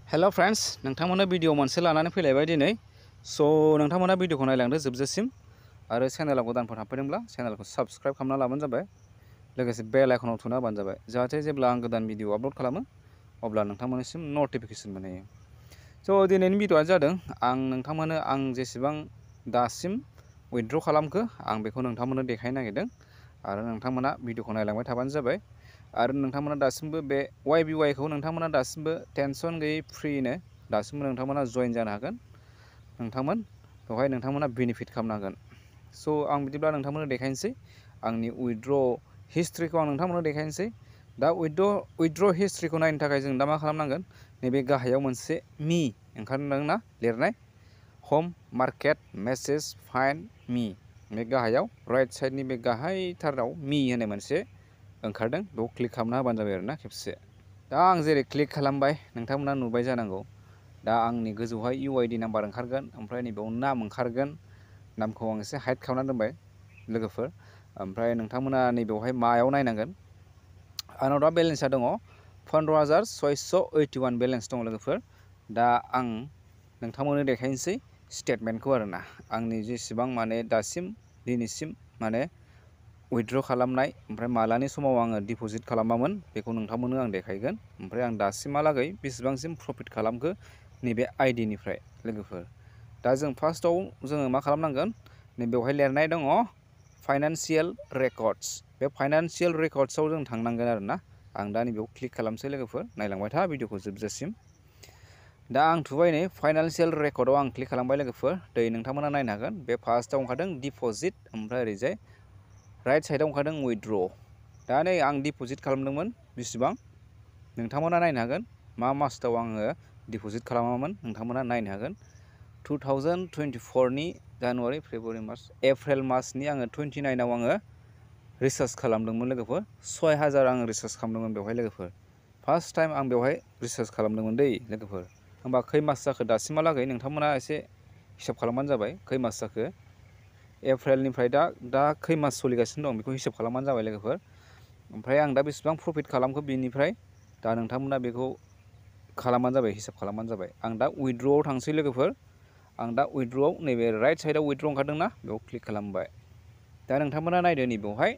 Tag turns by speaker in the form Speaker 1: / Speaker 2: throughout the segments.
Speaker 1: Hello friends नोंथांमोना video मोनसे लानानै फैलायबाय दिनै नोंथांमोना भिडिअखौ नायलांदो जोबजासिम आरो चेनेलाव गोदानफोर हाबफैदोंब्ला चेनेलखौ साबस्क्राइब खालामना लाबानो जाबाय लोगोसे बेल आइकनाव थुना होबानो जाबाय जाहाथे जेब्ला आं गोदान भिडिअ आपल'ड खालामो अब्ला नोंथांमोननिसिम नटिफिकेसन मोनहैयो दिनैनि भिडिअआ जादों आं नोंथांमोननो आं जेसेबां दासिम उइथड्र खालामखो आं बेखौ नोंथांमोननो देखायनो नागिरदों आरो नोंथांमोना भिडिअखौ नायलांबाय थाबानो जाबाय आरो नोंथांमोना दासिमबो बे YBY खौ नोंथांमोना दासिमबो टेनसन गैयै फ्रिनो दासिमबो नोंथांमोना जइन जानो हागोन बेवहाय नोंथांमोना बेनिफिट खालामनांगोन आं बिदिब्ला नोंथांमोननो देखायनोसै आंनि उइथड्र हिस्ट्रिखौ आं नोंथांमोननो देखायनोसै दा उइथड्र हिस्ट्रिखौ नायनो थाखाय जों दा मा खालामनांगोन नैबे गाहायाव मोनसे मी ओंखारदोंना लिरनाय हम मार्केट मेसेज फाइन्ड मी बे गाहायाव राइट साइडनि बे गाहायथाराव मी होननाय मोनसे ओंखारदों बेखौ क्लिक खालामना होबानो जाबाय आरोना खेबसे दा आं जेरै क्लिक खालामबाय नोंथांमोना नुबाय जानांगौ दा आंनि गोजौहाय UID नाम्बार ओंखारगोन ओमफ्राय नैबेयाव नाम ओंखारगोन नामखौ आं एसे हाइड खालामना दोनबाय लोगोफोर ओमफ्राय नोंथांमोना नैबेयावहाय मायाव नायनांगोन आंनाव दा बेलेन्सआ दङ 15,681 बेलेन्स दङ लोगोफोर दा आं नोंथांमोननो देखायनोसै स्टेटमेन्टखौ आरोना आंनि जेसेबां माने दासिम दिनैसिम माने उइथड्र खालामनाय ओमफ्राय मालानि समाव आङो डिप'जिट खालामामोन बेखौ नोंथांमोननो आं देखायगोन ओमफ्राय आं दासिमहालागै बेसेबांसिम प्रफिट खालामखो नैबे आइडिनिफ्राय लोगोफोर दा जों फार्स्टआव जोङो मा खालामनांगोन नैबेवहाय लिरनाय दङ फाइनान्सियेल रेकर्डस बे फाइनान्सियेल रेकर्डसआव जों थांनांगोन आरोना आं दा नैबेयाव क्लिक खालामसै लोगोफोर नायलांबाय था भिडिअखौ जोबजासिम दा आं थुबाय नै फाइनान्सियेल रेकर्डआव आं क्लिक खालामबाय लोगोफोर नोंथांमोना नायनो हागोन बे फार्स्टआव ओंखारदों डिप'जिट ओमफ्राय ओरैजाय राइट साइडआव ओंखारदों उइथड्र दा नै आं डिप'जिट खालामदोंमोन बेसेबां नोंथांमोना नायनो हागोन मा मासआव आङो डिप'जिट खालामामोन नोंथांमोना नायनो हागोन 2024 नि जानुवारि फेब्रुवारि मार्च एप्रिल मासनि आङो 29 आव आङो रिसार्ज खालामदोंमोन लोगोफोर 6000 आङो रिसार्ज खालामदोंमोन बेवहाय लोगोफोर फार्स्ट टाइम आं बेवहाय रिसार्ज खालामदोंमोन दै लोगोफोर होमबा खै मास जाखो दासिमहालागै नोंथांमोना एसे हिसाब खालामबानो जाबाय खै मास जाखो एप्रिलनिफ्राय दा खै मास सोलिगासिनो दं बेखौ हिसाब खालामबानो जाबाय लोगोफोर ओमफ्राय आं दा बेसेबां प्रफिट खालामखो बेनिफ्राय दा नोंथांमोना बेखौ खालामबानो जाबाय हिसाब खालामबानो जाबाय आं दा उइथड्रआव थांसै लोगोफोर आं दा उइथड्रआव नैबे राइट साइडआव उइथड्र ओंखारदोंना बेयाव क्लिक खालामबाय दा नोंथांमोना नायदो नैबेवहाय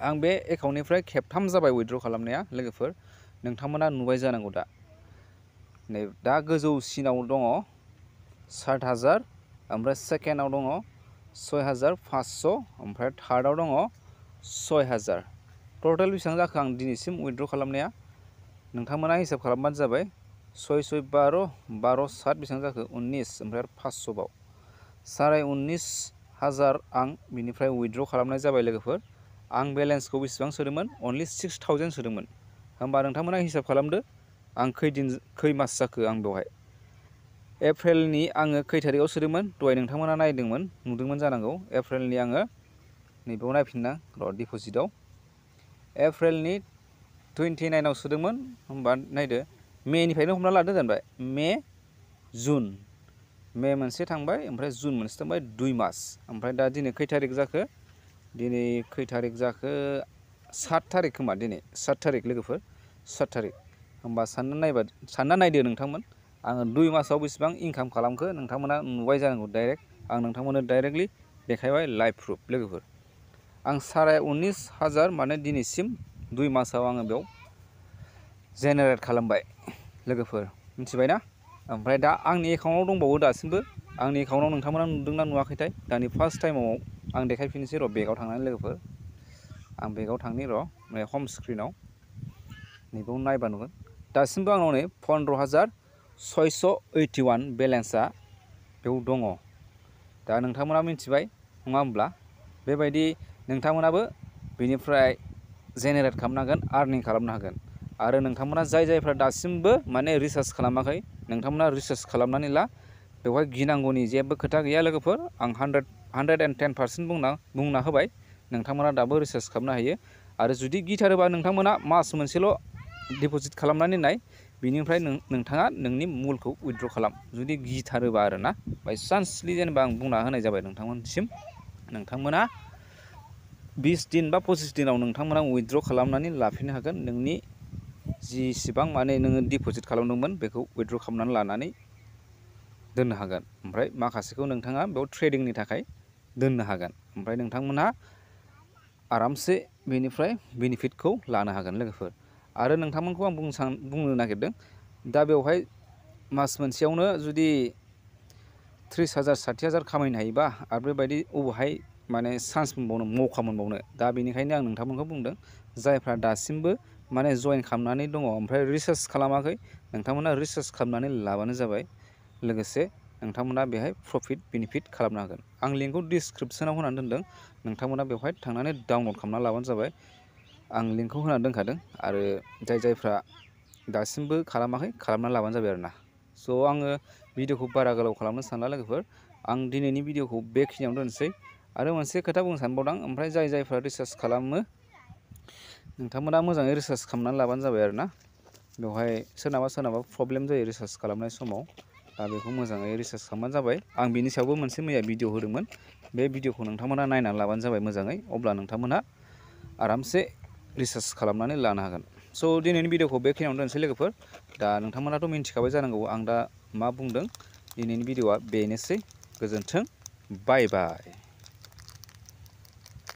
Speaker 1: आं बे एकाउन्टनिफ्राय खेबथाम जाबाय उइथड्र खालामनाया लोगोफोर नोंथांमोना नुबाय जानांगौ नै दा गोजौसिनाव दङ 6000 ओमफ्राय सेकेन्डआव दङ 6500 ओमफ्राय थार्डआव दङ 6000 टटेल बेसेबां जाखो आं दिनैसिम उइथड्र खालामनाया नोंथांमोना हिसाब खालामबानो जाबाय 6 6 12 12 7 बेसेबां जाखो 19 ओमफ्राय 500 बाव 19,500 आं बिनिफ्राय उइथड्र खालामनाय जाबाय लोगोफोर आं बेलेन्सखौ बेसेबां सोदोंमोन अनलि 6000 सोदोंमोन होमबा नोंथांमोना हिसाब खालामदो आं खै मास जाखो आं बेवहाय एप्रिलनि आङो खै थारिखआव सोदोंमोन दहाय नोंथांमोना नायदोंमोन नुदोंमोन जानांगौ एप्रिलनि आङो नैबेयाव नायफिनना डिप'जिटआव एप्रिलनि 29 आव सोदोंमोन होमबा नायदो मेनिफ्रायनो हमना लादो जेनेबा मे मोनसे थांबाय ओमफ्राय जुन मोनसे थांबाय 2 मास ओमफ्राय दा दिनै खै थारिख जाखो दिनै खै थारिख जाखो 7 थारिख खोमा दिनै 7 थारिख लोगोफोर 7 थारिख होमबा सानना नायदो नोंथांमोन आङो 2 मासाव बेसेबां इनकाम खालामखो नोंथांमोना नुबाय जानांगौ डाइरेक्ट आं नोंथांमोननो डाइरेक्टलि देखायबाय लाइभ प्रुफ लोगोफोर आं 19,500 माने दिनैसिम 2 मासाव आङो बेयाव जेनेरेट खालामबाय लोगोफोर मिथिबाय ना ओमफ्राय दा आंनि एकाउन्टआव दंबावो दासिमबो आंनि एकाउन्टआव नोंथांमोना नुदोंना नुवाखैथाय दानि फार्स्ट टाइमाव आं देखायफिननोसै बेगाव थांनानै लोगोफोर आं बेगाव थांनि हम स्क्रिनाव नैबेयाव नायबा नुगोन दासिमबो आंनाव नै 15,681 बेलेन्सआ बेयाव दङ दा नोंथांमोना मिथिबाय नङा होमब्ला बेबायदि नोंथांमोनाबो बेनिफ्राय जेनेरेट खालामनांगोन आर्निं खालामनो हागोन आरो नोंथांमोना जायफ्रा दासिमबो माने रिसार्च खालामाखै नोंथांमोना रिसार्च खालामनानै ला बेवहाय गिनांगौनि जेबो खोथा गैया लोगोफोर आं 110% बुंना होबाय नोंथांमोना दाबो रिसार्च खालामनो हायो आरो जुदि गिथारोबा नोंथांमोना मास मोनसेल' डिप'जिट खालामनानै नाय बिनिफ्राय नोंथाङा नोंनि मुलखौ उइथड्र खालाम जुदि गिथारोबा आरोना बायसान्सलि जेनेबा आं बुंना होनाय जाबाय नोंथांमोनसिम नोंथांमोना 20 दिन बा 25 दिनाव नोंथांमोना उइथड्र खालामनानै लाफिननो हागोन नोंनि जिसिबां माने नोङो डिप'जिट खालामदोंमोन बेखौ उइथड्र खालामनानै लानानै दोननो हागोन। ओमफ्राय माखासेखौ नोंथाङा बेयाव ट्रेडिंनि थाखाय दोननो हागोन। ओमफ्राय नोंथांमोनहा आरामसे बेनिफ्राय बेनिफिटखौ लानो हागोन लोगोफोर। आरो नोंथांमोनखौ आं बुंनो नागिरदों, दा बेवहाय मास मोनसेयावनो जुदि 30,000 40,000 खामायनो हायोबा आरो बेबायदि अबेहाय माने चान्स मोनबावनो, मौका मोनबावनो। दा बेनिखायनो आं नोंथांमोनखौ बुंदों, जायफ्रा दासिमबो माने जइन खालामनानै दङ ओमफ्राय रिसार्च खालामाखै, नोंथांमोना रिसार्च खालामनानै लाबानो जाबाय। लोगोसे नोंथांमोना बेहाय प्रफिट बेनिफिट खालामनो हागोन। आं लिंकखौ डिसक्रिपसनाव होनानै दोनदों, नोंथांमोना बेवहाय थांनानै डाउनलड खालामना लाबानो जाबाय। आं लिंकखौ होनानै दोनखादों आरो जायफ्रा दासिमबो खालामाखै खालामना लाबानो जाबाय आरोना। स' आङो भिडिअखौ बारा गोलाव खालामनो सानला लोगोफोर, आं दिनैनि भिडिअखौ बेखिनियावनो दोनसै। आरो मोनसे खोथा बुंनो सानबावदों, ओमफ्राय जायफ्रा रिसार्च खालामो नोंथांमोना मोजाङै रिसार्च खालामनानै लाबानो जाबाय आरोना। बेवहाय सोरनाबा प्रब्लेम जायो रिसार्च खालामनाय समाव, दा बेखौ मोजाङै रिसार्च खालामबानो जाबाय। आं बिनि सायावबो मोनसे मैया भिडिअ होदोंमोन, बे भिडिअखौ नोंथांमोना नायनानै लाबानो जाबाय मोजाङै, अब्ला नोंथांमोनहा आरामसे रिसार्च खालामनानै लानो हागोन। स' दिनैनि भिडिअखौ बेखिनियावनो दोनसै लोगोफोर। दा नोंथांमोनाथ' मिन्थिखाबाय जानांगौ आं दा मा बुंदों। दिनैनि भिडिअआ बेनोसै। गोजोन्थों, बाय बाय।